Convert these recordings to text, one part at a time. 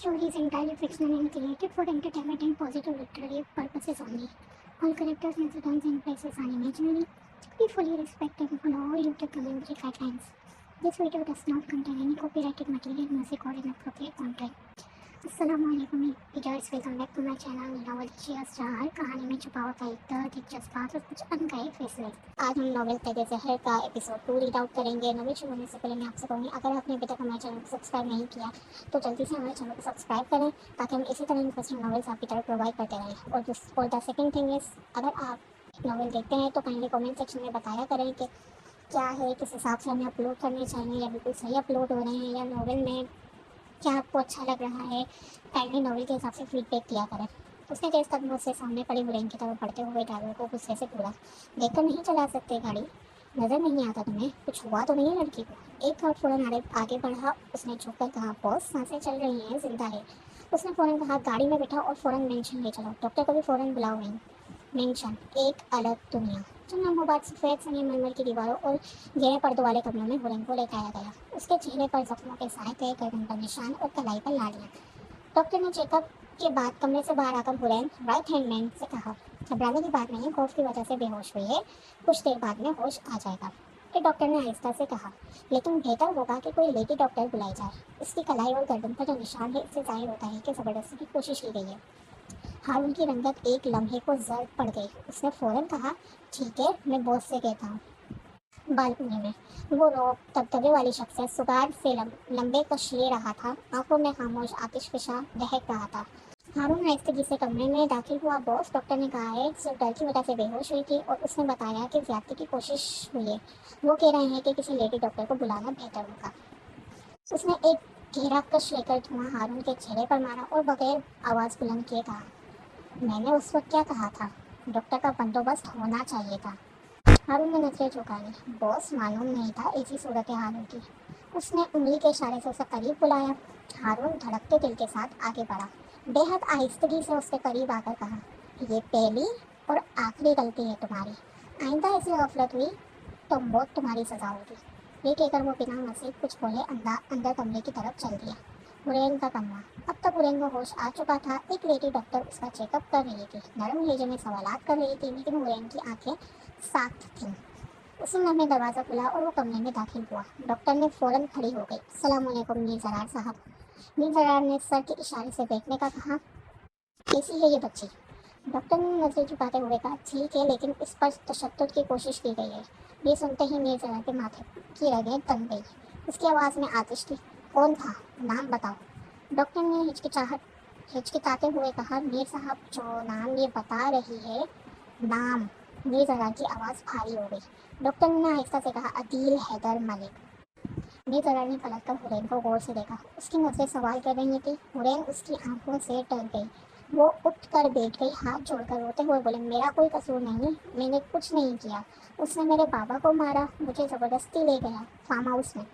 story is entirely fictional and created for entertainment and positive literary purposes only. All characters, incidents, and places are imaginary. We fully respect and follow all YouTube community guidelines. This video does not contain any copyrighted material, music, or inappropriate content. अस्सलामुअलैकुम videos, welcome back to my channel Novelicious जहार। कहानी में छुपा होता है एक दर्द, एक जज्बात और कुछ अनकहे फैसले। आज हम नॉवेल तेरे ज़हर का एपिसोड 2 रीड आउट करेंगे। नॉवेल शुरू होने से पहले मैं आपसे कहूँगी, अगर आपने अभी तक हमारे चैनल को सब्सक्राइब नहीं किया तो जल्दी से हमारे चैनल को सब्सक्राइब करें ताकि हम इसी तरह इंटरेस्टिंग नॉवेल्स आपकी तरफ प्रोवाइड करते रहें। और द सेकेंड थिंग इज़, अगर आप नॉवेल देखते हैं तो काइंडली कमेंट सेक्शन में बताया करें कि क्या है, किस हिसाब से हमें अपलोड करने चाहिए, या बिल्कुल सही अपलोड हो रहे हैं, या नॉवेल में क्या आपको अच्छा लग रहा है। काइंडली नॉवेल के हिसाब से फीडबैक दिया करें। उसने तेज कदमों से सामने पड़ी हुरैन की तरफ बढ़ते हुए ड्राइवर को गुस्से से बोला, देखकर नहीं चला सकते गाड़ी? नज़र नहीं आता तुम्हें? कुछ हुआ तो नहीं है लड़की को? एक और फौरन आगे बढ़ा। उसने झुककर कहा, बॉस सांसें चल रही हैं, जिंदा है। उसने फौरन कहा, गाड़ी में बैठा और फौरन मेंशन ले चलो। डॉक्टर को भी फौरन बुलाओ। मेंशन एक अलग दुनिया। चंद लम्हों बाद सफ़ेद संगमरमर की दीवारों और गहरे पर्दों वाले कमरों में हुरैन को लेकर आया गया। उसके चेहरे पर जख्मों के साए थे, गर्दन पर निशान और कलाई पर लालियाँ। डॉक्टर ने चेकअप के बाद कमरे से बाहर आकर हुरैन राइट हैंड मैन से कहा, घबराने की बात नहीं है, खौफ की वजह से बेहोश हुई है, कुछ देर बाद में होश आ जाएगा। फिर डॉक्टर ने आहिस्ता से कहा, लेकिन बेहतर होगा कि कोई लेडी डॉक्टर बुलाई जाए। इसकी कलाई और गर्दन पर जो निशान है, इससे जाहिर होता है कि ज़बरदस्ती की कोशिश की गई है। हारून की रंगत एक लम्हे को जर्द पड़ गई। उसने फौरन कहा, ठीक है, मैं बॉस से कहता हूँ। बालकनी में वो रोब दबदबे वाली शख्सियत सुगार से लंबे कश ले रहा था। आंखों में खामोश आतिश फिशा दहक रहा था। हारून आहिस्तगी से कमरे में दाखिल हुआ। बॉस, डॉक्टर ने कहा है, सिर्फ डर की वजह से बेहोश हुई थी और उसने बताया कि ज्यादती की कोशिश हुई है। वो कह रहे हैं कि किसी लेडी डॉक्टर को बुलाना बेहतर होगा। उसने एक गहरा कश लेकर धुआं हारून के चेहरे पर मारा और बगैर आवाज़ बुलंद किए कहा, मैंने उस वक्त क्या कहा था? डॉक्टर का बंदोबस्त होना चाहिए था। हारून ने नजरें झुकाई। बॉस, मालूम नहीं था ऐसी सूरत हाल होगी। उसने उंगली के इशारे से उसे करीब बुलाया। हारून धड़कते दिल के साथ आगे बढ़ा। बेहद आहिस्तगी से उसके करीब आकर कहा, ये पहली और आखिरी गलती है तुम्हारी। आइंदा ऐसी गफलत हुई तो मौत तुम्हारी सजा होगी। ये कहकर वो बिना मज़ीद कुछ बोले अंदर कमरे की तरफ चल दिया। हुरैन का कमरा। अब तक हुरैन को होश आ चुका था। एक लेडी डॉक्टर उसका चेकअप कर रही थी, नरम लहजे में सवालात कर रही थी, लेकिन हुरैन की आंखें साफ थीं। उसी लम्हे दरवाज़ा खुला और वो कमरे में दाखिल हुआ। डॉक्टर ने फौरन खड़ी हो गई। अस्सलाम वालेकुम मीर ज़रार साहब। मीर ज़रार ने सर के इशारे से बैठने का कहा, कैसी है ये बच्ची? डॉक्टर ने नजरें झुकाते हुए कहा, ठीक है, लेकिन इस पर तशद्दुद की कोशिश की गई है। ये सुनते ही मीर ज़रार के माथे की रगें तन गई। उसकी आवाज़ में आतिश थी। कौन था? नाम बताओ। डॉक्टर ने हिचकिचाते हुए कहा, मीर साहब, जो नाम ये बता रही है, नाम। मीर ज़रार की आवाज़ भारी हो गई। डॉक्टर ने आहिस्ता से कहा, अदील हैदर मलिक। मीर ज़रार ने पलट कर हुरैन को गौर से देखा। उसकी नज़रें सवाल कर रही थी। हुरैन उसकी आंखों से डर गई। वो उठ कर बैठ गई, हाथ जोड़कर रोते हुए बोले, मेरा कोई कसूर नहीं, मैंने कुछ नहीं किया। उसने मेरे बाबा को मारा, मुझे ज़बरदस्ती ले गया फार्म हाउस में।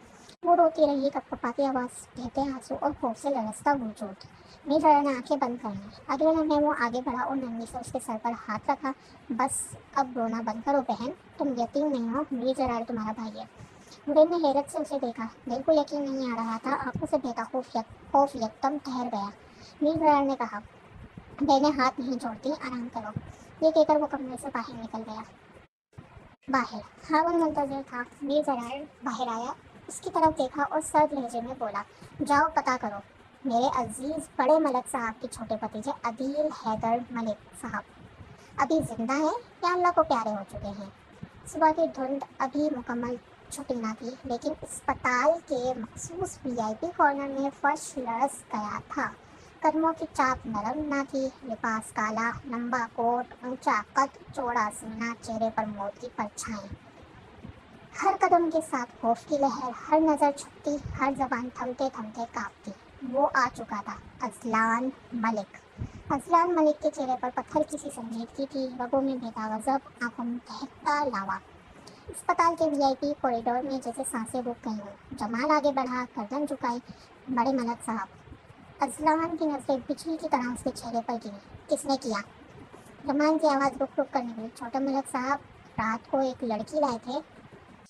वो रोती रही, कपकपाती आवाज़, बहते आंसू और खौफ से लरसता वजूद। मीर ज़रार ने आंखें बंद कर ली। अगले लम्हे वो आगे बढ़ा और नरमी से उसके सर पर हाथ रखा। बस अब रोना बंद करो बहन, तुम यतीम नहीं हो, मीर ज़रार तुम्हारा भाई है। हुरैन ने हैरत से उसे देखा। दिल को यकीन नहीं आ रहा था। आंखों से बहता खौफ यकदम ठहर गया। मीर ज़रार ने कहा, मैंने हाथ नहीं जोड़ती, आराम करो। ये कहकर वो कमरे से बाहर निकल गया। बाहर हारून मुंतज़िर था। मीर ज़रार बाहर आया, उसकी तरफ देखा और सर्द लहजे में बोला, जाओ पता करो, मेरे अजीज़ बड़े मलिक साहब के छोटे भतीजे अदील हैदर मलिक साहब अभी जिंदा हैं या अल्लाह को प्यारे हो चुके हैं। सुबह की धुंध अभी मुकम्मल छुटी ना थी, लेकिन अस्पताल के मखसूस वीआईपी कॉर्नर में फर्श लरस गया था। कदमों की चाप नरम ना थी। लिबास काला, लंबा कोट, ऊंचा कद, चौड़ा सीना, चेहरे पर मौत की परछाई। हर कदम के साथ खौफ की लहर, हर नज़र छुपती, हर जबान थमते थमते कांपती। वो आ चुका था, अजलान मलिक। अजलान मलिक के चेहरे पर पत्थर की सी संजीदगी थी, रगों में बहता गज़ब, आंखों में बहता लावा। अस्पताल के वीआईपी कॉरिडोर में जैसे सांसें रुक गई हों। जमाल आगे बढ़ा, गर्दन झुकाई, बड़े मलिक साहब। अजलान की नजरें बिजली की तरह उसके चेहरे पर गिरी। किसने किया? जमाल की आवाज़ रुक रुक कर निकली, छोटे मलिक साहब, रात को एक लड़की लाए थे,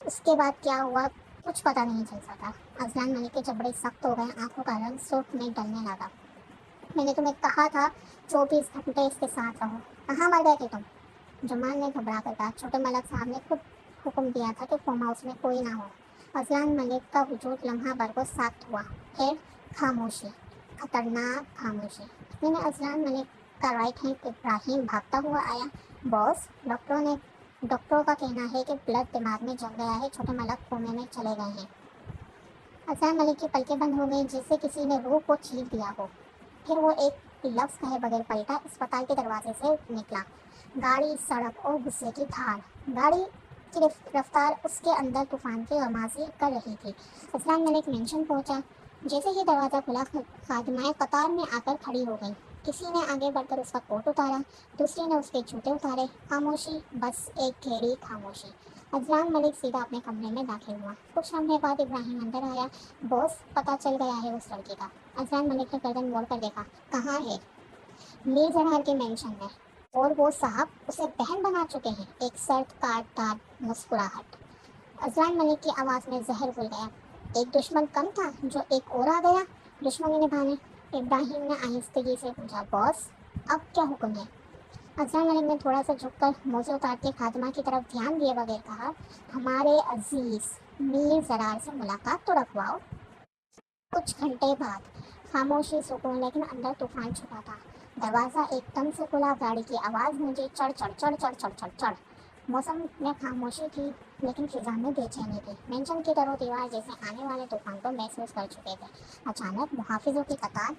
उसके बाद क्या हुआ कुछ पता नहीं चल सका। अजलान मलिक के जबड़े सख्त हो गए, आंखों का रंग सुर्ख में डलने लगा। میں نے تمہیں کہا تھا 24 گھنٹے اس کے ساتھ رہو، کہاں مر گئے تھے تم؟ جمال نے گھبرا کر کہا، چھوٹے ملک صاحب نے خود حکم دیا تھا کہ فارم ہاؤس میں کوئی نہ ہو۔ اذلان ملک کا وجود لمحہ بھر کو ساخت ہوا، پھر خاموشی، خطرناک خاموشی۔ اتنے میں اذلان ملک کا رائٹ ہینڈ ابراہیم بھاگتا ہوا آیا۔ باس، ڈاکٹروں کا کہنا ہے کہ بلڈ دماغ میں جم گیا ہے، چھوٹے ملک کومے میں چلے گئے ہیں۔ اذلان ملک کی پلکیں بند ہو گئیں جیسے کسی نے روح کو چھین دیا ہو۔ پھر وہ ایک لفظ کہے بغیر پلٹا، اسپتال کے دروازے سے نکلا۔ گاڑی، سڑک اور غصے کی دھار۔ گاڑی کی رفتار اس کے اندر طوفان کی غمازی کر رہی تھی۔ اذلان ملک مینشن پہنچا۔ جیسے ہی دروازہ کھلا، خادمائیں قطار میں آ کر کھڑی ہو گئیں۔ کسی نے آگے بڑھ کر اس کا کوٹ اتارا، دوسری نے اس کے جوتے اتارے۔ خاموشی، بس ایک گہری خاموشی۔ اذلان ملک سیدھا اپنے کمرے میں داخل ہوا۔ کچھ لمحے بعد ابراہیم اندر آیا۔ باس، پتہ چل گیا ہے اس لڑکی کا۔ اذلان ملک نے گردن موڑ کر دیکھا۔ کہاں ہے؟ میر زرار کے مینشن میں، اور وہ صاحب اسے بہن بنا چکے ہیں۔ ایک سرد کاٹ دار مسکراہٹ۔ اذلان ملک کی آواز میں زہر گھل گیا۔ ایک دشمن کم تھا جو ایک اور آ گیا دشمنی نبھانے؟ ابراہیم نے آہستگی سے پوچھا۔ باس، اب کیا حکم ہے؟ اذلان ملک نے تھوڑا سا جھک کر موزے اتارتے خادمہ کی طرف دھیان دیے بغیر کہا، ہمارے عزیز میر زرار سے ملاقات تو رکھواؤ۔ کچھ گھنٹے بعد خاموشی، سکون، لیکن اندر طوفان چھپا تھا۔ دروازہ ایک دم سے کھلا، گاڑی کی آواز گونجی، چڑھ چڑھ چڑھ چڑھ چڑھ چڑھ چڑھ۔ موسم میں خاموشی تھی لیکن فضا میں بے چینی تھی۔ مینشن کی در و دیوار جیسے آنے والے طوفان کو محسوس کر چکے تھے۔ اچانک محافظوں کی قطار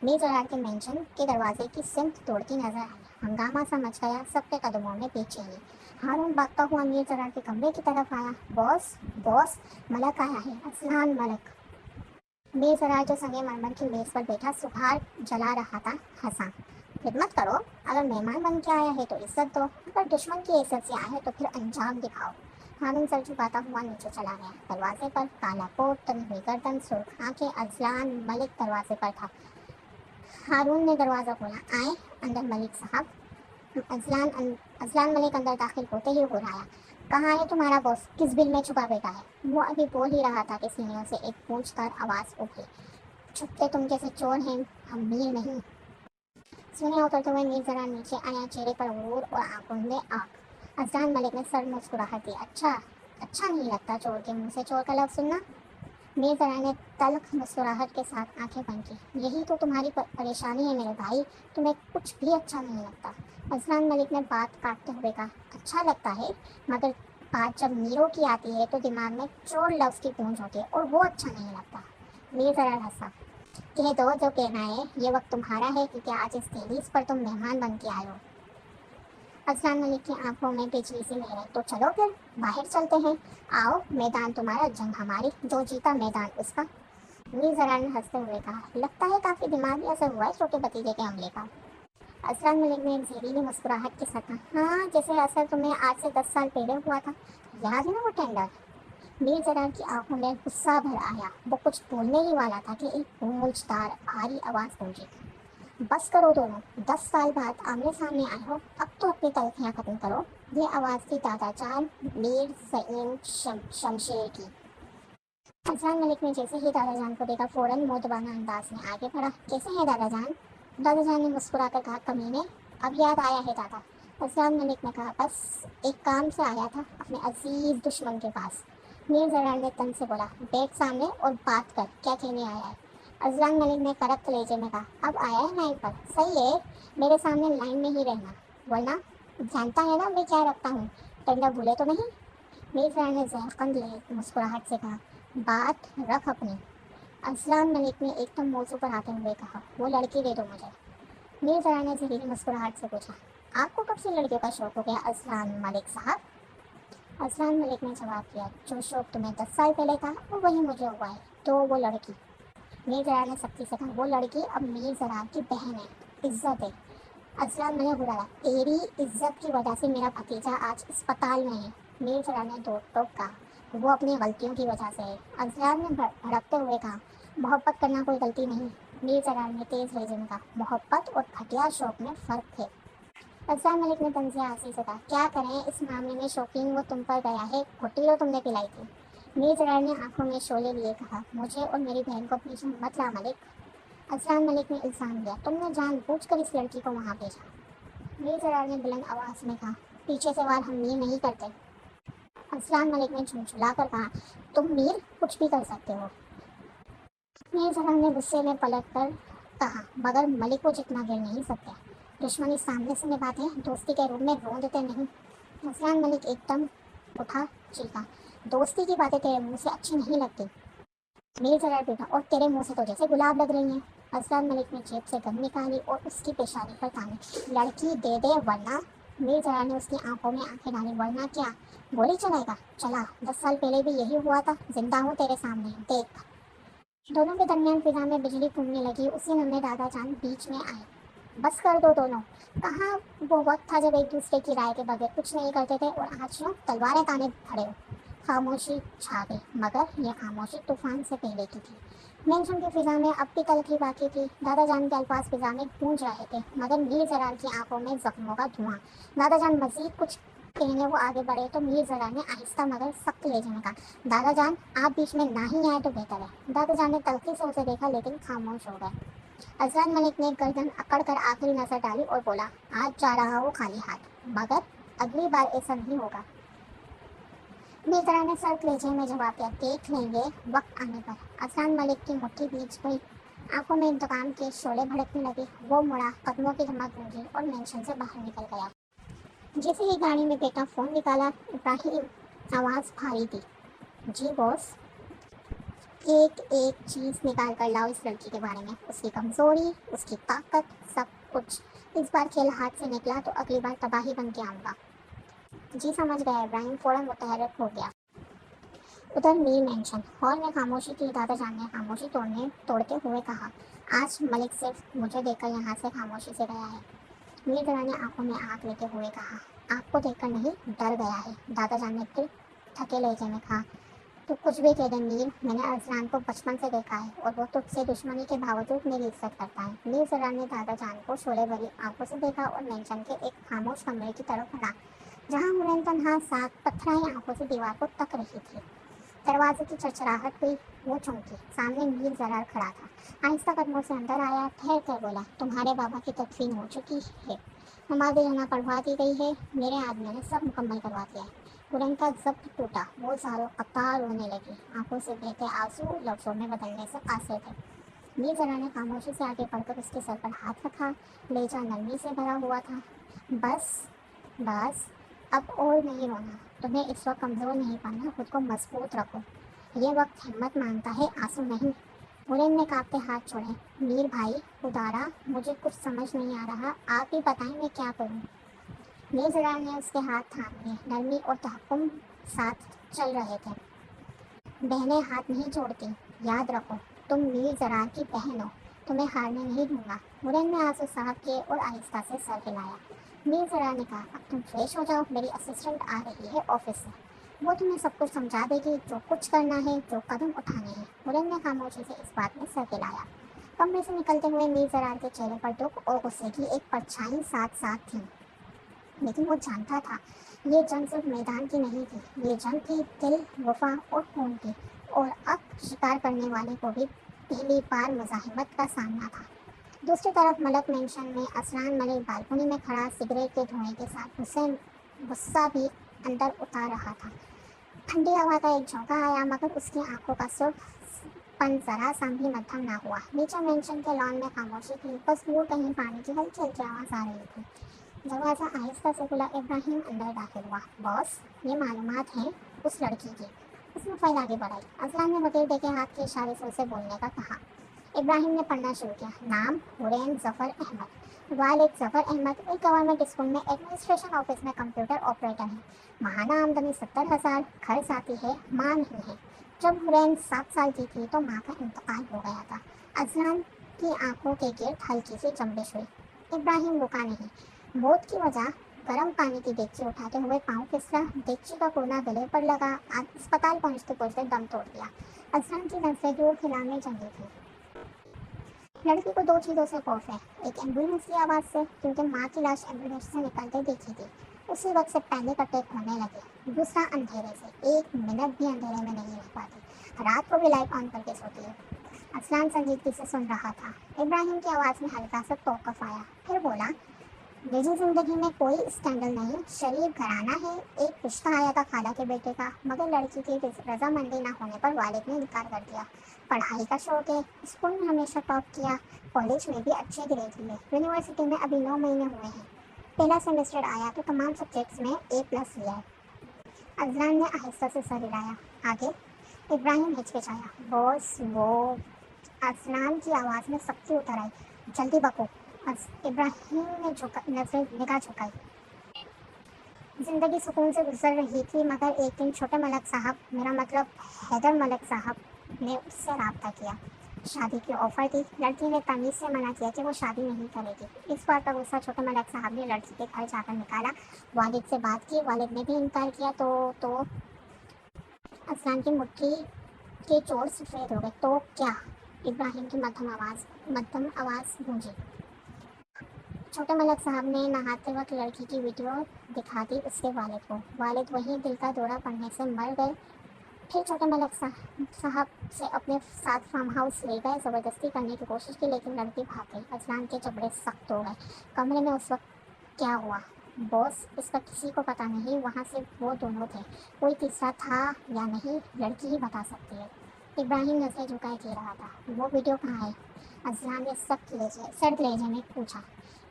میر زرار کے مینشن کے دروازے کی سمت دوڑتی نظر آئی۔ ہنگامہ سا مچ گیا، سب کے قدموں میں بے چینی۔ ہارون بھاگتا ہوا میر زرار کے کمرے کی طرف آیا۔ باس، باس، ملک آیا ہے، اذلان ملک۔ میر زرار جو سنگے مرمر کی میز پر بیٹھا سگار جلا رہا تھا، ہنسا۔ خدمت کرو، اگر مہمان بن کے آیا ہے تو عزت دو، اگر دشمن کی حیثیت سے آیا ہے تو پھر انجام دکھاؤ۔ ہارون سر جھکاتا ہوا نیچے چلا گیا۔ دروازے پر کالا کوٹ، تنی ہوئی گردن، سرخ آنکھیں، اذلان ملک دروازے پر تھا۔ ہارون نے دروازہ کھولا۔ آئیں اندر ملک صاحب۔ اذلان ملک اندر داخل ہوتے ہی گھرایا۔ کہاں ہے تمہارا باس؟ کس بل میں چھپا بیٹھا ہے؟ وہ ابھی بول ہی رہا تھا کہ سینیوں سے ایک پونچھ دار آواز اٹھی، چھپتے تم جیسے چور ہیں، ہم میر نہیں۔ سینیاں اترتے ہوئے میر زرار نیچے آیا، چہرے پر غرور اور آنکھوں میں آگ۔ اذلان ملک نے سر مسکراہٹ دی۔ اچھا نہیں لگتا چور کے منہ سے چور کا لفظ سننا؟ میر زرار نے تلخ مسکراہٹ کے ساتھ آنکھیں بند کی۔ یہی تو تمہاری پریشانی ہے میرے بھائی، تمہیں کچھ بھی اچھا نہیں لگتا۔ اذلان ملک نے بات کاٹتے ہوئے کہا، اچھا لگتا ہے، مگر بات جب میروں کی آتی ہے تو دماغ میں چور لفظ کی گونج ہوتی ہے، اور وہ اچھا نہیں لگتا۔ میر زرار ہنسا۔ کہہ دو جو کہنا ہے، یہ وقت تمہارا ہے، کیونکہ آج اس دہلیز پر تم مہمان بن کے آئے ہو۔ اذلان ملک کی آنکھوں میں پیچلی سی لہریں۔ تو چلو پھر باہر چلتے ہیں، آؤ، میدان تمہارا، جنگ ہماری، جو جیتا میدان اس کا۔ میر زرار نے ہنستے ہوئے کہا، لگتا ہے کافی دماغی اثر ہوا ہے چھوٹے بھتیجے کے حملے کا۔ اذلان ملک نے ایک زہریلی مسکراہٹ کے ساتھ کہا، ہاں، جیسے اثر تمہیں آج سے 10 سال پہلے ہوا تھا، یاد ہے نا وہ ٹینڈر؟ میر زرار کی آنکھوں میں غصہ بھر آیا۔ وہ کچھ بولنے ہی والا تھا کہ ایک گونج دار بھاری آواز گونجی۔ بس کرو دونوں، 10 سال بعد آمنے سامنے آئے ہو، اب تو اپنی تلخیاں ختم کرو۔ یہ آواز تھی دادا جان میر زعیم شمشیر کی۔ اذلان ملک نے جیسے ہی دادا جان کو دیکھا فوراً مؤدبانہ انداز میں آگے بڑھا۔ کیسے ہیں دادا جان؟ دادا جان نے مسکرا کر کہا، کمینے، اب یاد آیا ہے دادا؟ اذلان ملک نے کہا، بس ایک کام سے آیا تھا اپنے عزیز دشمن کے پاس۔ میر زرار نے تن سے بولا، بیٹھ سامنے اور بات کر، کیا کہنے آیا ہے؟ اذلان ملک نے کرک لہجے میں کہا، اب آیا ہے لائن پر، صحیح ہے، میرے سامنے لائن میں ہی رہنا، ورنہ جانتا ہے نا میں کیا رکھتا ہوں، ٹینڈر بھولے تو نہیں؟ میر زرار نے زہرقند مسکراہٹ سے کہا، بات رکھ اپنی۔ اذلان ملک نے ایک دم موضوع پر آتے ہوئے کہا، وہ لڑکی دے دو مجھے۔ میر زرار نے زہریلی مسکراہٹ سے پوچھا، آپ کو کب سے لڑکیوں کا شوق ہو گیا اذلان ملک صاحب؟ اذلان ملک نے جواب دیا، جو شوق تمہیں 10 سال پہلے تھا وہ وہی مجھے ہوا ہے، تو وہ لڑکی۔ میر زرار نے سختی سے کہا، وہ لڑکی اب میر زرار کی بہن ہے، عزت ہے۔ اذلان ملک بولا، تیری عزت کی وجہ سے میرا بھتیجا آج اسپتال میں ہے۔ میر زرار نے دو ٹوک کہا، وہ اپنی غلطیوں کی وجہ سے ہے۔ اذلان نے بھڑکتے ہوئے کہا، محبت کرنا کوئی غلطی نہیں۔ میر زرار نے تیز لہجے میں کہا، محبت اور گھٹیا شوق میں فرق ہے۔ اذلان ملک نے طنزیہ ہنسی سے کہا، کیا کریں، اس معاملے میں شوقین وہ تم پر گیا ہے، گھٹی تو تم نے پلائی تھی۔ میر زرار نے آنکھوں میں شعلے لیے کہا، مجھے اور میری بہن کو اپنی جان مت لا ملک۔ असरान मलिक ने इल्ज़ाम दिया, तुमने जानबूझ कर इस लड़की को वहाँ भेजा। मीर जरार ने बुलंद आवाज़ में कहा, पीछे से वार हम ये नहीं करते। असरान मलिक ने झुंझुला कर कहा, तुम मीर कुछ भी कर सकते हो। मीर जरार ने गुस्से में पलट कर कहा, मगर मलिक को जितना गिर नहीं सकते। दुश्मनी सामने से निभाते हैं, दोस्ती के रूप में रोंदते नहीं। असरान मलिक एकदम उठा, चीखा, दोस्ती की बातें तेरे मुंह से अच्छी नहीं लगती। मीर जरार बेटा, और तेरे मुंह से तो जैसे गुलाब लग रही हैं। असरान मलिक ने जेब से गन निकाली और उसकी पेशानी पर तानी, लड़की दे दे वरना। मीर जरार ने उसकी आंखों में आंखें डाली, वरना क्या, गोली चलाएगा? चला, 10 साल पहले भी यही हुआ था, जिंदा हूँ तेरे सामने, देख। दोनों के दरमियान फिजा में बिजली घूमने लगी। उसी लम्हे दादा जान बीच में आए, बस कर दो दोनों। कहाँ वो वक्त था जब एक दूसरे की राय के बगैर कुछ नहीं करते थे, और आज यूं तलवारें ताने खड़े हो। खामोशी छा गई, मगर यह खामोशी तूफान से पहले की थी। मेंशन की फिजा में अब भी तलखी बाकी थी। दादा जान के अल्फाज फिजा में गूंज रहे थे, मगर मीर जरार की आंखों में जख्मों का धुआं। दादा जान मजीद कुछ कहने वो आगे बढ़े तो मीर जरार ने आहिस्ता मगर सख्त लहजे में कहा, दादा जान आप बीच में ना ही आए तो बेहतर है। दादा जान ने तलखी से उसे देखा, लेकिन खामोश हो गए। असरान मलिक ने गर्दन अकड़ कर आखिरी नजर डाली और बोला, आज जा रहा हो खाली हाथ, मगर अगली बार ऐसा नहीं होगा। बेतरा ने सर कलेजे में जवाब दिया, देख लेंगे वक्त आने पर। असरान मलिक की मुट्ठी बीच गई, आंखों में इंतकाम के शोले भड़कने लगे। वो मुड़ा, कदमों की धमक गूंजी और मेंशन से बाहर निकल गया। जैसे ही गाड़ी में बेटा फोन निकाला, इब्राहिम आवाज भारी थी, जी बॉस। एक एक चीज निकाल कर लाओ इस लड़की के बारे में, उसकी कमजोरी, उसकी ताकत, सब कुछ। इस बार खेल हाथ से निकला तो अगली बार तबाही बन के आऊंगा। जी समझ गया। इब्राहिम फौरन मुतहर्रिक हो गया। उधर मीर मेंशन हॉल में खामोशी थी। दादा जान ने खामोशी तोड़ते हुए कहा, आज मलिक सिर्फ मुझे देखकर यहाँ से खामोशी से गया है। मीर जरा ने आंखों में आंख लेते हुए कहा, आपको देखकर नहीं, डर गया है। दादा जान ने फिर थके लहजे में कहा, तो कुछ भी कह दे मीर, मैंने अजलान को बचपन से देखा है और वो तुझसे दुश्मनी के बावजूद मेरी इज्जत करता है। मीर जरा ने दादा जान को शोले भरी आंखों से देखा और मेंशन के एक खामोश कमरे की तरफ बढ़ा, जहाँ हुरैन तन्हा साथ पत्थराई आंखों से दीवार को तक रही थी। दरवाजे की चरचराहट हुई, वो चौंकी। सामने मीर जरार खड़ा था। आहिस्ता कदमों से अंदर आया, ठहर कर बोला, तुम्हारे बाबा की तदफीन हो चुकी है, नमाज़ जनाजा पढ़वा दी गई है, मेरे आदमियों ने सब मुकम्मल करवा दिया है। हुरैन का जब्त टूटा, वो सारों कतार रोने लगी, आंखों से बहते आंसू लफ्जों में बदलने से कासिर थे। मीर जरा ने खामोशी से आगे बढ़कर उसके सर पर हाथ रखा, लहजा नरमी से भरा हुआ था, बस बस, अब और नहीं रोना, तुम्हें इस वक्त कमज़ोर नहीं पाना, खुद को मजबूत रखो, ये वक्त हिम्मत मांगता है, आंसू नहीं। हुरैन ने कांपते हाथ छोड़े, मीर भाई उदारा, मुझे कुछ समझ नहीं आ रहा, आप ही बताएं मैं क्या करूं। मीर जरार ने उसके हाथ थाम लिए, नरमी और तहक्कुम साथ चल रहे थे। बहनें हाथ नहीं छोड़ती, याद रखो, तुम मीर जरार की बहन हो, तुम्हें हारने नहीं दूंगा। हुरैन ने आंसू साफ किए और आहिस्ता से सर हिलाया। मीर जरार ने कहा, अब तुम फ्रेश हो जाओ, मेरी असिस्टेंट आ रही है ऑफिस से, वो तुम्हें सब कुछ समझा देगी, जो कुछ करना है, जो कदम उठाने हैं। हुरैन ने खामोशी से इस बात में सर हिलाया। कमरे से निकलते हुए मीर जरार के चेहरे पर दुख और गुस्से की एक परछाई साथ साथ थी, लेकिन वो जानता था ये जंग सिर्फ मैदान की नहीं थी, ये जंग थी दिल, वफा और खून की। और अब शिकार करने वाले को भी पहली बार मुजाहिमत का सामना था। दूसरी तरफ मलक मेंशन में असरान मलिक बालकनी में खड़ा सिगरेट के धुएं के साथ गुस्सा भी अंदर उतार रहा था। ठंडी हवा का एक झोंका आया, मगर उसकी आंखों का सुर्खपन जरा सा भी मध्यम ना हुआ। नीचे मेंशन के लॉन में खामोशी थी, बस दूर कहीं पानी की हल्की हल्की आवाज आ रही थी। दरवाज़ा आहिस्ता से खुला, इब्राहिम अंदर दाखिल हुआ। बॉस, ये मालूमात हैं उस लड़की की। उसने फाइल आगे बढ़ाई। असलान ने वकील देखे हाथ के इशारे से उसे बोलने का कहा। इब्राहिम ने पढ़ना शुरू किया। नाम हुरैन जफ़र अहमद, वालिद जफ़र अहमद एक गवर्नमेंट स्कूल में एडमिनिस्ट्रेशन ऑफिस में कंप्यूटर ऑपरेटर है। माहाना आमदनी 70,000, घर साथी है, माँ नहीं है। जब हुरैन 7 साल की थी तो माँ का इंतकाल हो गया था। असलान की आंखों के गिर्द हल्की सी जंबिश हुई। इब्राहिम रुका नहीं। मौत की वजह, गर्म पानी की डेगची उठाते हुए पाँव फिसला, डेगची का कोना गले पर लगा, अस्पताल पहुंचते पहुंचते दम तोड़ दिया। असलान की नजरें दूर खिला में जमी थी। लड़की को 2 चीज़ों से खौफ है, एक एम्बुलेंस की आवाज़ से, क्योंकि माँ की लाश एम्बुलेंस से निकलते देखी थी, उसी वक्त से पैनिक अटैक होने लगे। दूसरा अंधेरे से, 1 मिनट भी अंधेरे में नहीं रह पाती, रात को भी लाइट ऑन करके सोती है। असलान संजीदगी से सुन रहा था। इब्राहिम की आवाज़ में हल्का सा तौक़ुफ़ आया, फिर बोला, निजी ज़िंदगी में कोई स्कैंडल नहीं, शरीफ घराना है। एक रिश्ता आया था खाला के बेटे का, मगर लड़की की रजामंदी ना होने पर वालिद ने इनकार कर दिया। पढ़ाई का शौक है, स्कूल में हमेशा टॉप किया, कॉलेज में भी अच्छे ग्रेड लिए, यूनिवर्सिटी में अभी 9 महीने हुए हैं। पहला सेमेस्टर आया तो तमाम सब्जेक्ट्स में A+ लिया है। अजलान ने आहिस्ता से सर हिलाया। आगे? इब्राहिम हिचकिचाया। बॉस वो। अजलान की आवाज़ में सख्ती उतर आई। जल्दी बको। इब्राहिम ने निगाह झुकाई। जिंदगी सुकून से गुजर रही थी, मगर एक दिन छोटे मलक साहब, मेरा मतलब हैदर मलक साहब, ने उससे रब्ता किया। शादी की ऑफर थी। लड़की ने तमीज़ से मना किया कि वो शादी नहीं करेगी। इस बार का गुस्सा छोटे मलक साहब ने लड़की के घर जाकर निकाला। वालिद से बात की, वालिद ने भी इनकार किया। तो असलान की मुट्ठी के चोर सफ़ेद हो गए। तो क्या? इब्राहिम की मध्यम आवाज़ गूंजी। छोटे मलक साहब ने नहाते वक्त लड़की की वीडियो दिखा दी उसके वालिद को। वालिद वहीं दिल का दौरा पड़ने से मर गए। फिर छोटे मलक साहब से अपने साथ फार्म हाउस ले गए। ज़बरदस्ती करने की कोशिश की, लेकिन लड़की भाग गई। असलान के जबड़े सख्त हो गए। कमरे में उस वक्त क्या हुआ? बॉस, इसका किसी को पता नहीं। वहाँ सिर्फ वो दोनों थे, कोई तीसरा था या नहीं, लड़की ही बता सकती है। इब्राहिम नजरें झुकाए दे रहा था। वो वीडियो कहाँ है? असलान ने सर्द लहजे में पूछा।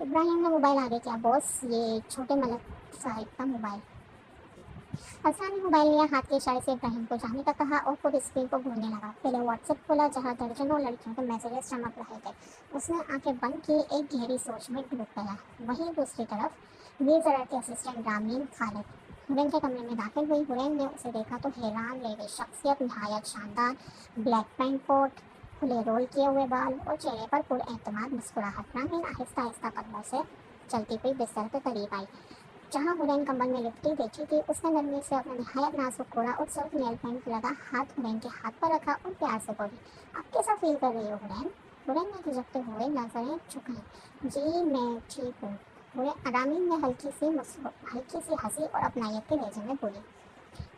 इब्राहिम ने मोबाइल आगे किया। बॉस, ये छोटे मलक साहिब का मोबाइल। असलान ने मोबाइल लिया, हाथ के इशारे से इब्राहिम को जाने का कहा और खुद स्क्रीन को घूरने लगा। पहले व्हाट्सएप खोला, जहाँ दर्जनों लड़कियों के मैसेजेस चमक रहे थे। उसने आंखें बंद की, एक गहरी सोच में डूब गया। वहीं दूसरी तरफ मीर ज़रा के असिस्टेंट रामीन खालिद हुरैन के कमरे में दाखिल हुई। हुरैन ने उसे देखा तो हैरान रह गई। शख्सियत नहायत शानदार, ब्लैक पैंट कोट, खुले रोल किए हुए बाल और चेहरे पर पुरएतमाद मुस्कुराहट। रामीन आहिस्ता आहिस्ता कदमों से चलती हुई बिस्तर के करीब आई। जहाँ हुरैन कंबल में लिपटी बैठी थी, उसने नरमी से अपना निहायत नाजुक कोड़ा और सिर्फ नेल पेंट लगा हाथ हुरैन के हाथ पर रखा और प्यार से बोली, आप कैसा फील कर रही हो हुरैन? हुरैन ने झिझकते हुए नजरें झुकाई। जी मैं ठीक हूँ। रामीन ने हल्की सी हंसी और अपनायत के लहजे में बोली,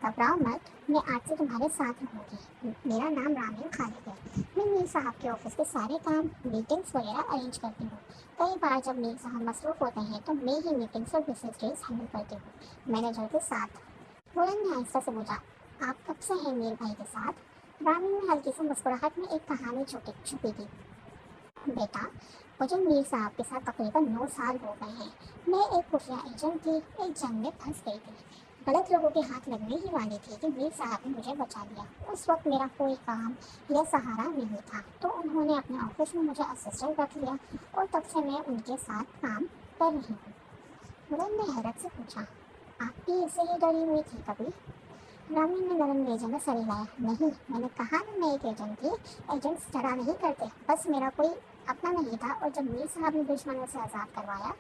घबराओ मत, मैं आज से तुम्हारे साथ रहूँगी। मेरा नाम रामीन खालिद है। मैं मीर साहब के ऑफिस के सारे काम, मीटिंग्स वगैरह अरेंज करती हूँ। कई बार जब मीर साहब मसरूफ होते हैं तो मैं ही मीटिंग्स और विजिट डेज हैंडल करती हूँ, मैनेजर के साथ। हुरैन ने आहिस्ता से पूछा, आप कब से हैं मीर भाई के साथ? रामीन में हल्की सी मुस्कुराहट में एक कहानी छुपी थी। बेटा, मुझे मीर साहब के साथ तकरीबन 9 साल हो गए हैं। मैं एक खुफिया एजेंट थी, एक जंग में फंस गई थी। गलत लोगों के हाथ लगने ही वाली थी कि मीर साहब ने मुझे बचा लिया। उस वक्त मेरा कोई काम या सहारा नहीं था, तो उन्होंने अपने ऑफिस में मुझे असिस्टेंट रख लिया और तब से मैं उनके साथ काम कर रही हूँ। हुरैन ने हैरत से पूछा, आप भी ऐसे ही डरी हुई थी कभी? रामी ने नरम लहजे में सर हिलाया। नहीं, मैंने कहा ना मैं एक एजेंट थी। एजेंट्स डरा नहीं करते, बस मेरा कोई अपना नहीं था और जब मीर साहब ने दुश्मनों से आज़ाद करवाया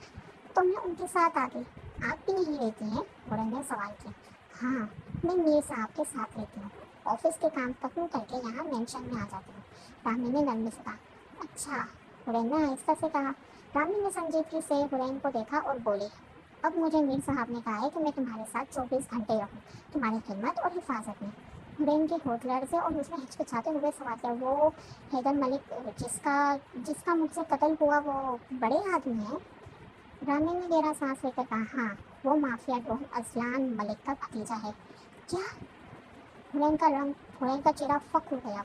तो मैं उनके साथ आ गई। आप भी नहीं रहती हैं? हुरैन ने सवाल किया। हाँ, मैं मीर साहब के साथ रहती हूँ। ऑफिस के काम खत्म करके यहाँ मेंशन में आ जाती हूँ। रामी ने नरमी से कहा। अच्छा, हुरैन ने आहिस्ता से कहा। रामी ने संजीदगी से हुरैन को देखा और बोली, अब मुझे मीर साहब ने कहा है कि मैं तुम्हारे साथ 24 घंटे रहूँ, तुम्हारी खिदमत और हिफाजत में। हुरैन के होठ लर्ज़े और उसने हिचकिचाते हुए सवाल किया, वो हैदर मलिक जिसका मुझसे कत्ल हुआ, वो बड़े आदमी हैं? रानी ने गहरा सांस लेकर कहा, हाँ, वो माफिया डॉन असलान मलिक का भतीजा है। क्या? हुरैन का चेहरा फक हो गया।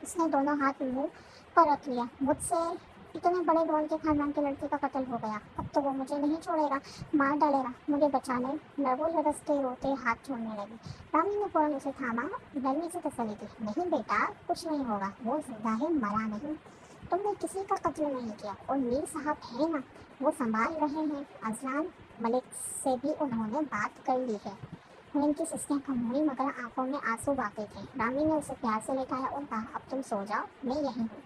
उसने दोनों हाथ मुंह पर रख लिया। मुझसे इतने बड़े डॉन के खानदान के लड़के का कत्ल हो गया, अब तो वो मुझे नहीं छोड़ेगा, मार डालेगा। मुझे बचाने वो लरसते रोते हाथ छोड़ने लगी। रामी ने फौरन उसे थामा, नरमी से तसल्ली दी। नहीं बेटा, कुछ नहीं होगा, वो जिंदा है, मरा नहीं। तुमने किसी का कत्ल नहीं किया और मीर साहब है ना, वो संभाल रहे हैं। अजलान मलिक से भी उन्होंने बात कर ली है। उनकी सिस्कियाँ कम हुई, मगर आंखों में आंसू बाकी थे। रामी ने उसे प्यार से लेटाया और कहा, अब तुम सो जाओ, मैं यहीं हूँ।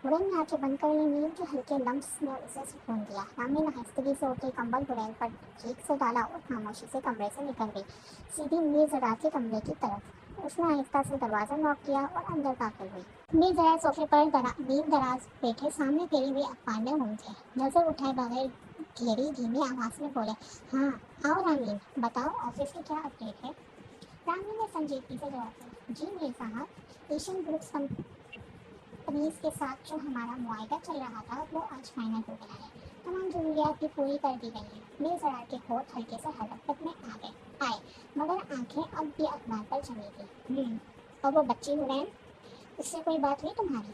हुरैन ने आंखें बंद कर ली। नींद के हल्के लम्स ने उसे सुकून दिया। रामी ने हस्तगी से उठे कंबल हुरैन पर ठीक से डाला और खामोशी से कमरे से निकल गई, सीधी मीर ज़रा के कमरे की तरफ। उसने आहिस्ता से दरवाज़ा नॉक किया और अंदर दाखिल हुई। मीर ज़रा सोफे पर नींद दराज बैठे सामने फेरी हुई अखबार में गुम थे। नजर उठाए बगैर घेरी धीमी आवाज़ में बोले, हाँ आओ रामीन, बताओ ऑफिस की क्या अपडेट है? रामी ने संजीदगी से जवाब दिया, जी मीर साहब, एशियन ग्रुप्स تمیز کے ساتھ جو ہمارا معاہدہ چل رہا تھا وہ آج فائنل ہو گیا ہے، تمام ضروریات بھی پوری کر دی گئی ہیں۔ میر زرار کے ہونٹ ہلکے سے حرکت میں آئے، مگر آنکھیں اب بھی اخبار پر جمی تھی۔ اور وہ بچی حرین، اس سے کوئی بات ہوئی تمہاری؟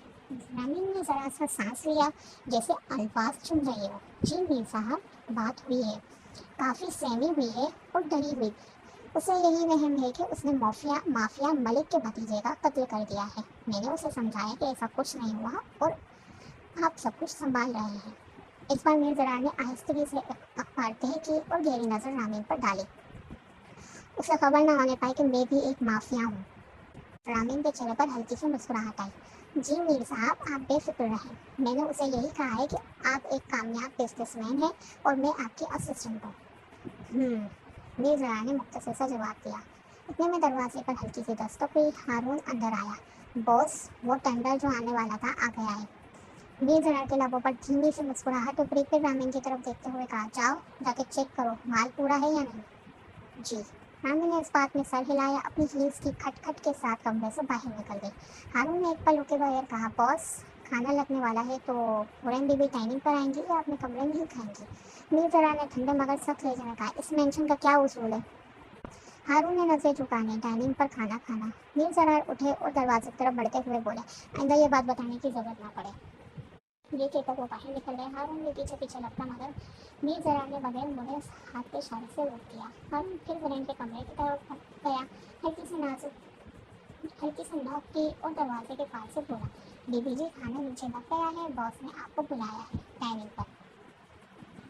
رامین نے ذرا سا سانس لیا، جیسے الفاظ چن رہے ہو۔ جی میر صاحب، بات ہوئی ہے، کافی سہمی ہوئی ہے اور ڈری ہوئی بھی۔ اسے یہی وہم ہے کہ اس نے مافیا ملک کے بھتیجے کا قتل کر دیا ہے۔ میں نے اسے سمجھایا کہ ایسا کچھ نہیں ہوا اور آپ سب کچھ سنبھال رہے ہیں۔ اس بار میر زرار نے آہستگی سے اخبار تہہ کی اور گہری نظر رامین پر ڈالی۔ اسے خبر نہ ہونے پائی کہ میں بھی ایک مافیا ہوں۔ رامین کے چہرے پر ہلکی سی مسکراہٹ آئی۔ جی میر صاحب، آپ بے فکر رہیں، میں نے اسے یہی کہا ہے کہ آپ ایک کامیاب بزنس مین ہیں اور میں آپ کی اسسٹنٹ ہوں۔ میر زرار نے مختصر سا جواب دیا۔ اتنے میں دروازے پر ہلکی سی دستک ہوئی۔ ہارون اندر آیا۔ باس، وہ ٹینڈر جو آنے والا تھا آ گیا ہے۔ میر زرار کے لبوں پر دھیمی سی مسکراہٹ ابھری، پھر رامین کی طرف دیکھتے ہوئے کہا، جاؤ جا کے چیک کرو مال پورا ہے یا نہیں۔ جی۔ رامین نے اس بات میں سر ہلایا، اپنی ہیلز کی کھٹ کھٹ کے ساتھ کمرے سے باہر نکل گئی۔ ہارون نے ایک پل رکے بغیر کہا، باس، کھانا لگنے والا ہے تو حرین بی بی ڈائننگ پر آئیں گی یا اپنے کمرے میں ہی کھائیں گی؟ میر زرار نے ٹھنڈے مگر سخت لہجے میں کہا، اس مینشن کا کیا اصول ہے؟ ہارون نے نظریں جھکانے، ڈائننگ پر کھانا کھانا۔ میر زرار اٹھے اور دروازے کی طرف بڑھتے ہوئے بولے، آئندہ یہ بات بتانے کی ضرورت نہ پڑے۔ یہ کہہ کر وہ باہر نکل گئے۔ ہارون بھی پیچھے پیچھے لگتا، مگر میر زرار نے بغیر مڑے ہاتھ کے اشارے سے روک دیا۔ ہارون پھر حرین کے کمرے کی طرف گیا، ہلکی سی نوک کی اور دروازے کے پاس سے بولا، بی بی جی، کھانا نیچے لگ گیا ہے، باس نے آپ کو بلایا ہے ڈائننگ پر۔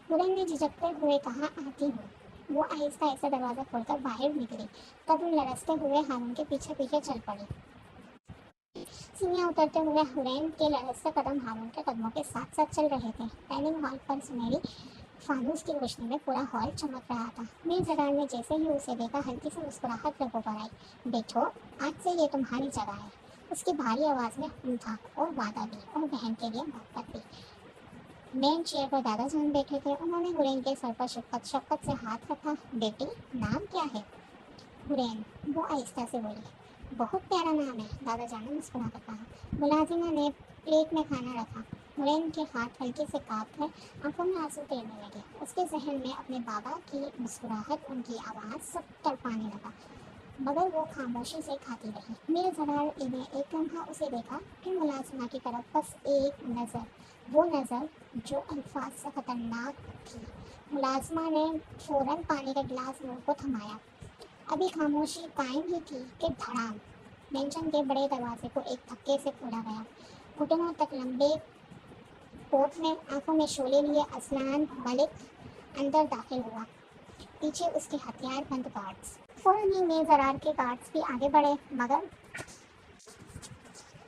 حرین نے جھجکتے ہوئے کہا، آتی ہوں۔ وہ آہستہ آہستہ دروازہ کھول کر باہر نکلی، تب لرزتے ہوئے ہارون کے پیچھے پیچھے چل پڑی۔ سیڑھیاں اترتے ہوئے حرین کے لرزتے قدم ہارون کے قدموں کے ساتھ ساتھ چل رہے تھے۔ ڈائننگ ہال پر سنہری فانوس کی روشنی میں پورا ہال چمک رہا تھا۔ میر زرار نے جیسے ہی اسے دیکھا، ہلکی سی مسکراہٹ لبوں پر آئی۔ بیٹھو، آج سے یہ تمہاری جگہ ہے۔ اس کی بھاری آواز میں حکم تھا، اور وعدہ بھی، اور بہن کے لیے محبت بھی۔ مین چیئر پر دادا جان بیٹھے تھے، انہوں نے حرین کے سر پر شفقت سے ہاتھ رکھا۔ بیٹی، نام کیا ہے؟ حرین، وہ آہستہ سے بولی۔ بہت پیارا نام ہے، دادا جان نے مسکرا کر کہا۔ ملازمہ نے پلیٹ میں کھانا رکھا۔ حرین کے ہاتھ ہلکے سے کانپ گئے، آنکھوں میں آنسو تیرنے لگے۔ اس کے ذہن میں اپنے بابا کی مسکراہٹ، ان کی آواز، سب تڑپانے لگا، مگر وہ خاموشی سے کھاتی رہی۔ میر زرار نے ایک لمحہ اسے دیکھا، پھر ملازمہ کی طرف، بس ایک نظر، وہ نظر جو الفاظ سے خطرناک تھی۔ ملازمہ نے فوراً پانی کا گلاس منہ کو تھمایا۔ ابھی خاموشی قائم ہی تھی کہ دھڑام، مینشن کے بڑے دروازے کو ایک دھکے سے کھولا گیا۔ گھٹنوں تک لمبے کوٹ میں، آنکھوں میں شعلے لیے اسلان ملک اندر داخل ہوا، پیچھے اس کے ہتھیار بند گارڈز۔ فوراً ہی میر زرار کے گارڈز بھی آگے بڑھے، مگر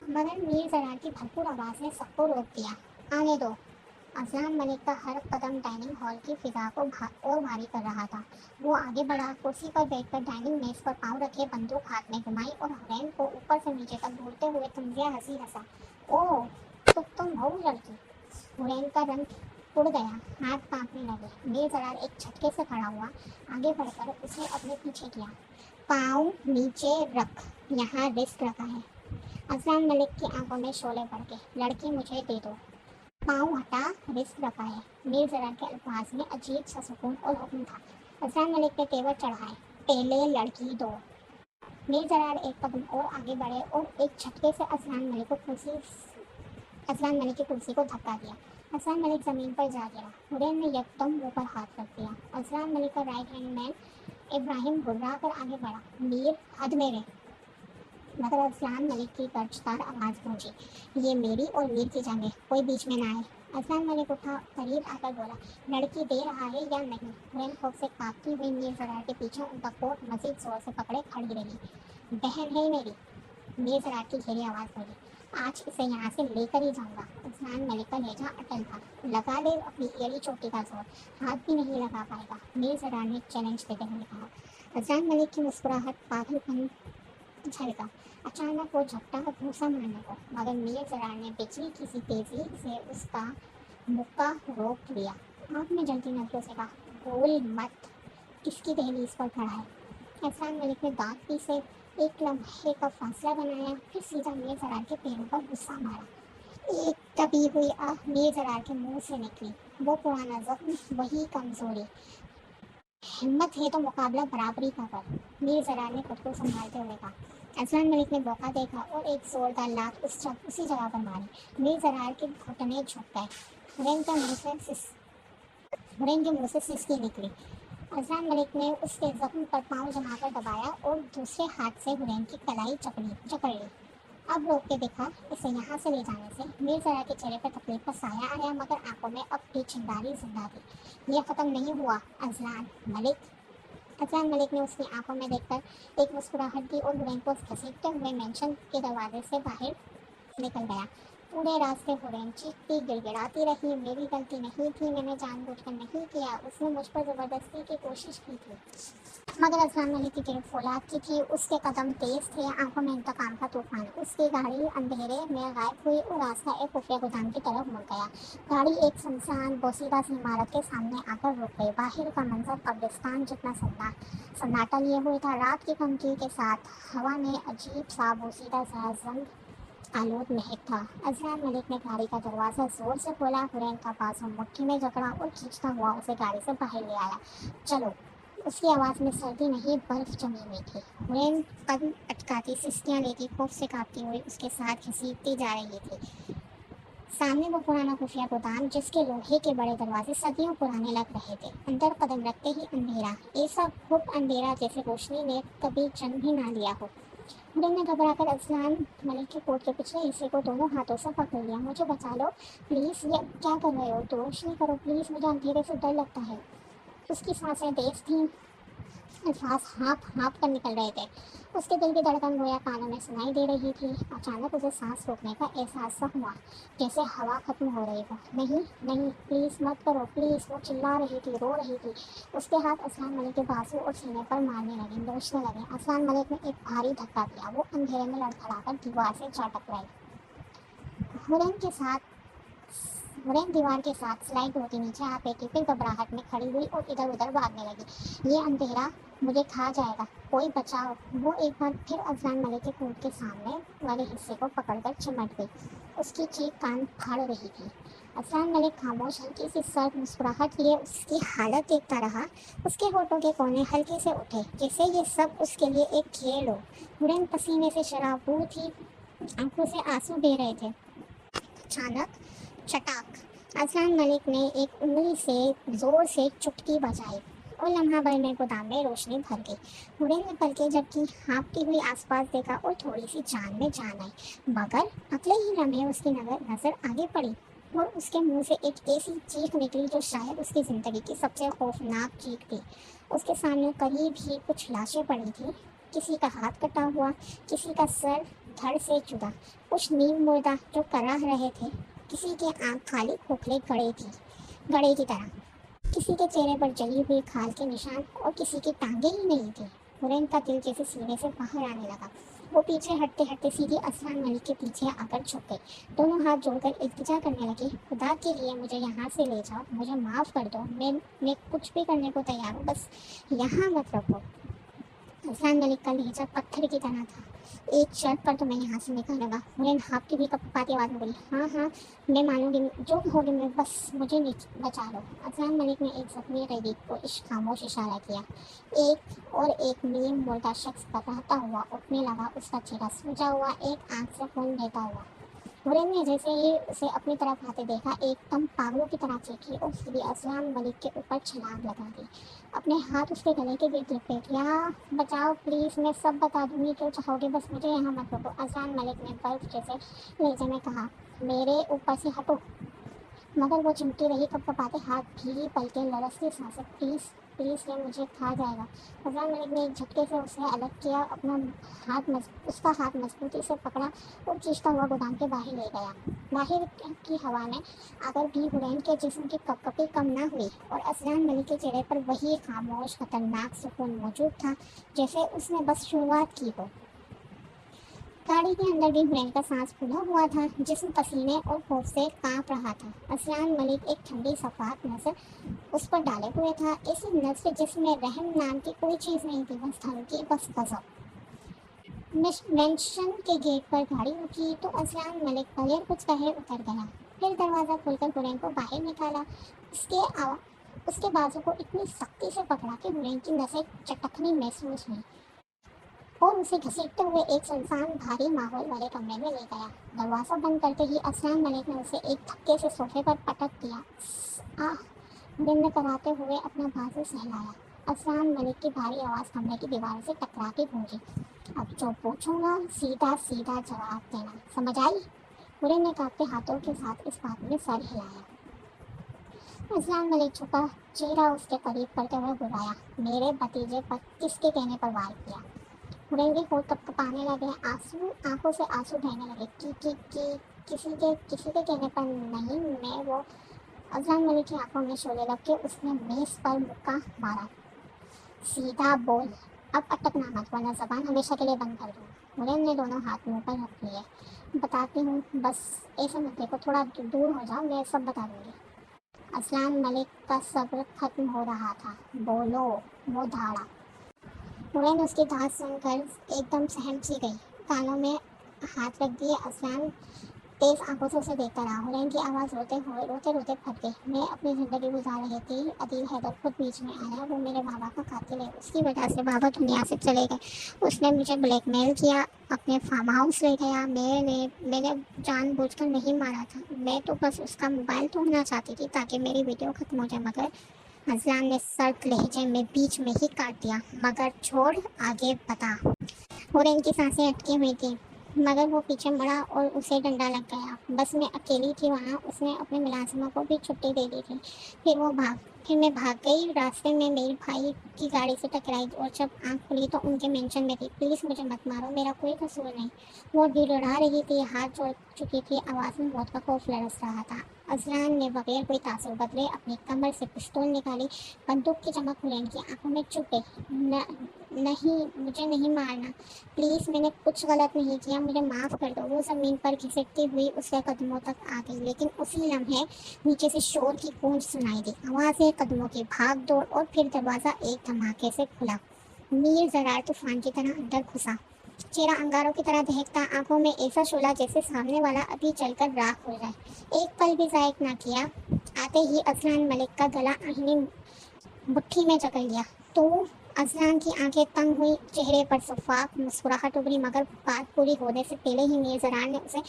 میر زرار کی بھرپور آواز نے سب کو روک دیا۔ آنے دو۔ اسلان ملک کا ہر قدم ڈائننگ ہال کی فضا کو اور بھاری کر رہا تھا۔ وہ آگے بڑھا، کرسی پر بیٹھ کر ڈائننگ میز پر پاؤں رکھے، بندوق ہاتھ میں گھمائی اور حرین کو اوپر سے نیچے تک گھورتے ہوئے طنزیہ ہنسی ہنسا۔ اوہ، تو تم ہو لڑکی؟ حرین کا رنگ اڑ گیا، ہاتھ کانپنے لگے۔ میر زرار ایک جھٹکے سے کھڑا ہوا، آگے بڑھ کر اسے اپنے پیچھے کیا۔ پاؤں نیچے رکھ، یہاں رسک رکھا ہے۔ اسلان ملک کی آنکھوں میں شعلے بڑھ گئے۔ لڑکی مجھے دے دو۔ پاؤں ہٹا، رسک رکھا ہے۔ میر زرار کے الفاظ میں عجیب سا سکون اور حکم تھا۔ اسلان ملک نے تیور چڑھائے، پہلے لڑکی دو۔ میر زرار ایک قدم اور آگے بڑھے اور ایک جھٹکے سے اسلان ملک کی کرسی کو دھکا دیا۔ اسلان ملک زمین پر جا گرا۔ حرین نے یکدم منہ پر ہاتھ رکھ دیا۔ اسلان ملک کا رائٹ ہینڈ مین ابراہیم گھبرا کر آگے بڑھا۔ میر، حد میں رہ۔ مگر اسلان ملک کی گرجدار آواز گونجی، یہ میری اور میر کی جنگ ہے، کوئی بیچ میں نہ آئے۔ اسلان ملک اٹھا، قریب آ کر بولا، لڑکی دے رہا ہے یا نہیں؟ حرین خوف سے کانپتی ہوئی میر زرار کے پیچھے ان کا کوٹ مزید زور سے پکڑے کھڑی رہی۔ بہن ہے میری، میر زرار کی گہری آواز بولی، آج اسے یہاں سے لے کر ہی جاؤں گا۔ اسلان ملک کا لہجہ اٹل تھا، لگا دے اپنی ایڑی چوٹی کا زور، ہاتھ بھی نہیں لگا پائے گا، میر زرار نے چیلنج دیتے ہوئے کہا۔ اسلان ملک کی مسکراہٹ پاگل پن جھلکا، اچانک وہ جھپٹا گھوسا مارنے کو، مگر میر زرار نے بجلی کی سی تیزی سے اس کا مکہ روک لیا۔ آنکھ میں جلتی نظروں سے کہا، بھول مت، کس کی دہلیز پر کھڑا ہے؟ اسلان ملک نے دانت پیسے، ایک لمحے کا فاصلہ بنایا، پھر سیدھا میر زرار کے پیروں پر غصہ مارا۔ एक दबी हुई आह मीर जरार के मुंह से निकली। वो पुराना जख्म, वही कमजोरी। हिम्मत है तो मुकाबला बराबरी का कर, मीर जरार ने खुद को संभालते हुए कहा। अजलान मलिक ने मौका देखा और एक जोरदार लात उसी जगह पर मारी। मीर जरार के घुटने झुक गए। हुरैन के मुंह से सिसकी निकली। अजलान मलिक ने उसके जख्म पर पांव जमाकर दबाया और दूसरे हाथ से हुरैन की कलाई जकड़ ली। अब रोक के दिखा, इसे यहाँ से ले जाने से। मीर जरा के चेहरे पर तकलीफ का साया आया, मगर आंखों में अब भी चिंगारी जिंदा थी। ये खत्म नहीं हुआ अजलान मलिक। अजलान मलिक ने उसकी आंखों में देखकर एक मुस्कुराहट दी और हुरैन को घसीटते हुए मेंशन के दरवाजे से बाहर निकल गया। पूरे रास्ते हुरैन चीखती गिड़गिड़ाती रही, मेरी गलती नहीं थी, मैंने जानबूझकर नहीं किया, उसने मुझ पर जबरदस्ती की कोशिश की थी। मगर अजलान मलिक की गिरफ्त फौलाद की थी, उसके कदम तेज थे, आंखों में इंतकाम का तूफान। उसकी गाड़ी अंधेरे में गायब हुई और रास्ता एक खुफिया गोदाम की तरफ मुड़ गया। गाड़ी एक सुनसान बोसीदा सी इमारत के सामने आकर रुक गई। बाहर का मंजर कब्रिस्तान जितना सन्नाटा लिए हुए था। रात की कमकी के साथ हवा में अजीब सा बोसीदा सा जंग आलूद महक था। अजलान मलिक ने गाड़ी का दरवाज़ा जोर से खोला। हुरैन का बाजू मुट्ठी में जकड़ा और खींचता हुआ उसे गाड़ी से बाहर ले आया। चलो। उसकी आवाज़ में सर्दी नहीं, बर्फ जमी हुई थी। हुरैन कदम अटकाती, सिसकियाँ लेती, खौफ से कांपती हुई उसके साथ घसीटती जा रही थी। सामने वो पुराना खुफिया गोदाम, जिसके लोहे के बड़े दरवाजे सदियों पुराने लग रहे थे। अंदर कदम रखते ही अंधेरा, ऐसा खूब अंधेरा जैसे रोशनी ने कभी जन्म ही ना लिया हो। हुरैन ने घबराकर अजलान मलिक के कोट के पिछले हिस्से को दोनों हाथों से पकड़ लिया। मुझे बचा लो प्लीज़। ये क्या कर रहे हो? तो रोशनी करो प्लीज़, मुझे अंधेरे से डर लगता है। उसकी सांसें तेज थीं, अल्फाज हाँप हाँप कर निकल रहे थे। उसके दिल की धड़कन गोया कानों में सुनाई दे रही थी। अचानक उसे सांस रोकने का एहसास सा हुआ, जैसे हवा खत्म हो रही हो। नहीं नहीं, प्लीज़ मत करो प्लीज़, वो चिल्ला रही थी, रो रही थी। उसके हाथ अजलान मलिक के बाजू और सीने पर मारने लगे, नोचने लगे। अजलान मलिक ने एक भारी धक्का दिया। वो अंधेरे में लड़खड़ाकर दीवार से जा टकराई। हुरैन के साथ हुरैन दीवार के साथ स्लाइड होती नीचे आ बैठी, फिर घबराहट में खड़ी हुई और इधर उधर भागने लगी। ये अंधेरा मुझे खा जाएगा, कोई बचाओ। वो एक बार फिर अजलान मलिक के कोट के सामने वाले हिस्से को पकड़कर चिमट गई। उसकी चीख कान फाड़ रही थी। अजलान मलिक खामोश, हल्की सी सर्द मुस्कुराहट लिए उसकी हालत देखता रहा। उसके होठों के कोने हल्के से उठे, जैसे ये सब उसके लिए एक खेल हो। हुरैन पसीने से शराबूर थी, आंखों से आंसू बह रहे थे। अचानक चटाक, अजलान मलिक ने एक उंगली से जोर से चुटकी बजाई और लम्हा भर में गोदाम में रोशनी भर गई। हुरैन ने पलकें झपकी, हाँफती हुई आसपास देखा और थोड़ी सी जान में जान आई। मगर अगले ही लम्हे उसकी नजर आगे पड़ी और उसके मुंह से एक ऐसी चीख निकली जो शायद उसकी जिंदगी की सबसे खौफनाक चीख थी। उसके सामने करीब ही कुछ लाशें पड़ी थी, किसी का हाथ कटा हुआ, किसी का सर धड़ से जुदा, कुछ नीम मुर्दा जो कराह रहे थे, किसी की आंख खाली खोखले गड़े की तरह, किसी के चेहरे पर जली हुई खाल के निशान और किसी की टांगे ही नहीं थी। हुरैन का दिल जैसे सीने से बाहर आने लगा। वो पीछे हटते हटते सीधी अजलान मलिक के पीछे आकर झुक गई। दोनों हाथ जोड़कर इल्तिजा करने लगी, खुदा के लिए मुझे यहाँ से ले जाओ, मुझे माफ़ कर दो, मैं कुछ भी करने को तैयार हूँ, बस यहाँ मत रखो। अजलान मलिक का लहजा पत्थर की तरह था। एक शर्त पर तो मैं यहाँ से निकलूंगा। हुरैन हाँफती हुई कपकपाती आवाज़ में बोली। हाँ हाँ, मैं मानूंगी, जो होगी मैं, बस मुझे बचा लो। अजलान मलिक ने एक जख्मी रैदी को खामोश इशारा किया। एक और एक नीम मुर्दा शख्स बताता हुआ उठने लगा, उसका चेहरा सूजा हुआ, एक आंख से खून बहता हुआ। हुरैन ने जैसे ही उसे अपनी तरफ आते देखा, एकदम पागलों की तरह चीखी और सीधी अजलान मलिक के ऊपर छलांग लगा दी। अपने हाथ उसके गले के गिर्द लपेट लिया। बचाओ प्लीज़, मैं सब बता दूंगी जो चाहोगे, बस मुझे यहाँ मत रोको। अजलान मलिक ने बर्फ जैसे लहजे में कहा, मेरे ऊपर से हटो। मगर वो चिमटी रही, कपकपाते हाथ, भीगी पलकें, लरसती सांसें। प्लीज़ प्लीज़, ये मुझे खा जाएगा। अजलान मलिक ने एक झटके से उसे अलग किया, उसका हाथ मजबूती से पकड़ा और खींचता हुआ गोदाम के बाहर ले गया। बाहर की हवा में आकर भी हुरैन के जिस्म की कपकपी कम न हुई और अजलान मलिक के चेहरे पर वही खामोश खतरनाक सुकून मौजूद था, जैसे उसने बस शुरुआत की हो। गाड़ी के अंदर भी हुरैन का सांस फूला हुआ था, जिस्म पसीने और खौफ से कांप रहा था। अजलान मलिक एक ठंडी सपाट नजर उस पर डाले हुए था, ऐसी नजर जिसमें रहम नाम की कोई चीज़ नहीं थी, बस धमकी, बस गजब। مینشن کے گیٹ پر گاڑی رکی تو اسلان ملک بغیر کچھ کہے اتر گیا. پھر دروازہ کھول کر ہورین کو باہر نکالا. اس کے بازو کو اتنی سختی سے پکڑا کہ ہورین کی نسیں چٹکنے محسوس ہوئی اور اسے گھسیٹتے ہوئے ایک سنسان بھاری ماحول والے کمرے میں لے گیا. دروازہ بند کرتے ہی اسلان ملک نے اسے ایک دھکے سے صوفے پر پٹک دیا. آہ! ہورین نے کراتے ہوئے اپنا بازو سہلایا. اسلان ملک کی بھاری آواز کمرے کی دیواروں سے ٹکرا کے گونجی. اب جو پوچھوں گا سیدھا سیدھا جواب دینا، سمجھ آئی؟ ہورین نے کانپتے ہاتھوں کے ساتھ اس بات میں سر ہلایا. اسلان ملک جھکا چہرہ اس کے قریب کرتے ہوئے بلایا. میرے بھتیجے پر کس کے کہنے پر وار کیا؟ ہورین کے ہونٹ کپکپانے لگے. آنکھوں سے آنسو بہنے لگے. کسی کے کہنے پر نہیں، میں وہ. اسلان ملک کی آنکھوں میں شعلے لگ کے اس نے میز پر مکہ مارا. سیدھا بول، اب اٹکنا مت ورنہ زبان ہمیشہ کے لیے بند کر دوں. ہورین نے دونوں ہاتھ منہ پر رکھ لیے. بتاتی ہوں، بس ایسے مت دیکھو، تھوڑا دور ہو جاؤ، میں سب بتا دوں گی. اسلان ملک کا صبر ختم ہو رہا تھا. بولو، وہ دھاڑا. ہورین اس کی دھاڑ سن کر ایک دم سہم سی گئی. کانوں میں ہاتھ رکھ دیے. اسلان تیز آنکھوں سے اسے دیکھتا رہا. ہورین کی آواز روتے روتے پھٹ گئی. میں اپنی زندگی گزار رہی تھی، عدیل حیدر خود بیچ میں آیا. وہ میرے بابا کا قاتل ہے. اس کی وجہ سے بابا دنیا سے چلے گئے. اس نے مجھے بلیک میل کیا، اپنے فارم ہاؤس لے گیا. میں نے جان بوجھ کر نہیں مارا تھا. میں تو بس اس کا موبائل توڑنا چاہتی تھی تاکہ میری ویڈیو ختم ہو جائے. مگر اسلان نے سرد لہجے میں بیچ میں ہی کاٹ دیا. مگر چھوڑ، آگے بتا. ہورین کی سانسیں اٹکی ہوئی تھیں، مگر وہ پیچھے مڑا اور اسے ڈنڈا لگ گیا. بس میں اکیلی تھی وہاں. اس نے اپنے ملازموں کو بھی چھٹی دے دی تھی. پھر میں بھاگ گئی. راستے میں میری بھائی کی گاڑی سے ٹکرائی اور جب آنکھ کھلی تو ان کے مینشن میں تھی. پلیز مجھے مت مارو، میرا کوئی قصور نہیں. وہ گڑگڑا رہی تھی، ہاتھ جوڑ چکی تھی، آواز میں موت کا خوف لرز رہا تھا. اسلان نے بغیر کوئی تاثر بدلے اپنی کمر سے پستول نکالی. بندوق کی چمک ہورین کی آنکھوں میں چھپ گئی. نہیں، مجھے نہیں مارنا، پلیز، میں نے کچھ غلط نہیں کیا، مجھے معاف کر دو. وہ زمین پر گھسٹتی ہوئی اس کے قدموں تک آ گئی. لیکن اسی لمحے نیچے سے شور کی گونج سنائی دی. آوازیں، قدموں کی بھاگ دوڑ اور پھر دروازہ ایک دھماکے سے کھلا. میر زرار طوفان کی طرح اندر گھسا. چہرہ انگاروں کی طرح دہکتا، آنکھوں میں ایسا شعلہ جیسے سامنے والا ابھی جل کر راکھ ہو جائے. ایک پل بھی ضائع نہ کیا. آتے ہی اسلان ملک کا گلا آہنی مٹھی میں جکڑ لیا. تو اسلان کی آنکھیں تنگ ہوئی، چہرے پر شفاف مسکراہٹ ابھری. مگر بات پوری ہونے سے پہلے ہی میر زرار نے اسے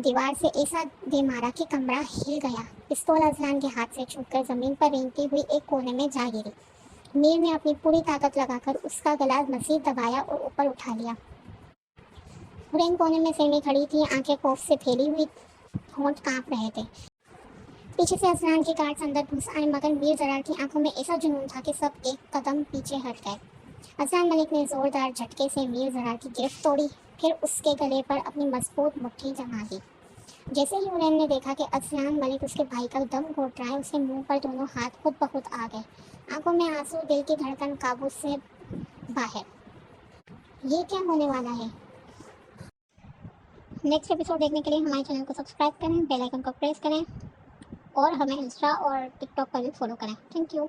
دیوار سے ایسا دے مارا کہ کمرہ ہل گیا. پستول اسلان کے ہاتھ سے چھوٹ کر زمین پر رینگتی ہوئی ایک کونے میں جا گری. میر نے اپنی پوری طاقت لگا کر اس کا گلا مزید دبایا اور اوپر اٹھا لیا. ہورین کونے میں سہمی کھڑی تھی، آنکھیں خوف سے پھیلی ہوئی، ہونٹ کانپ رہے تھے. پیچھے سے اسلان کے گارڈز اندر گھس آئے، مگر میر زرار کی آنکھوں میں ایسا جنون تھا کہ سب ایک قدم پیچھے ہٹ گئے. اسلان ملک نے زوردار جھٹکے سے میر زرار کی گرفت توڑی، پھر اس کے گلے پر اپنی مضبوط مٹھی جما دی. جیسے ہی ہورین نے دیکھا کہ اسلان ملک اس کے بھائی کا دم گھونٹ رہا ہے، اس کے منہ پر دونوں ہاتھ خود بخود آ گئے. آنکھوں میں آنسو، دل کی دھڑکن قابو سے باہر. یہ کیا ہونے والا ہے؟ نیکسٹ ایپیسوڈ دیکھنے کے لیے ہمارے چینل کو سبسکرائب کریں، بیل آئکن کو پریس کریں اور ہمیں انسٹا اور ٹک ٹاک پر بھی فالو کریں. Thank you.